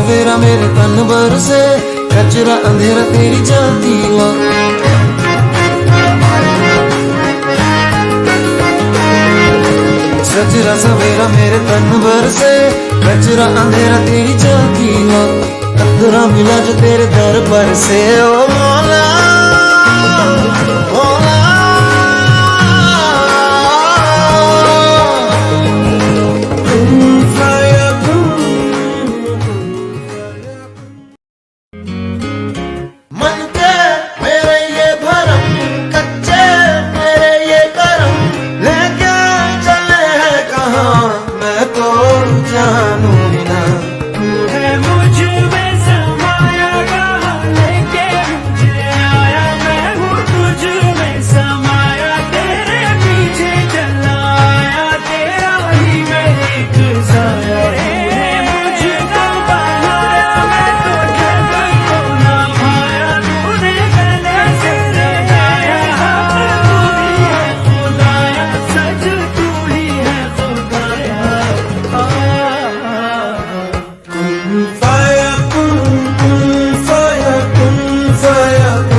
सवेरा मेरे तन बरसे, कचरा अंधेरा तेरी जलती ला। सजरा सवेरा मेरे तन बरसे, कचरा अंधेरा तेरी जलती ला। कतरा मिला जो तेरे दर पर से, ओ मौला मौला। मन के मेरे ये भरम, कच्चे मेरे ये करम, लेके चले हैं कहाँ मैं तो जानू ही ना। है मुझ में समाया कहाँ लेके मुझे आया, मैं हूँ तुझ में समाया, तेरे पीछे चला आया, तेरा ही मैं एक साया। मुझको बनाया मैं तो जगत को ना पाया, तूने गले से लगाया, हक तू ही है खुदाया, सच तू ही है खुदाया। Fire, kun fire, kun fire.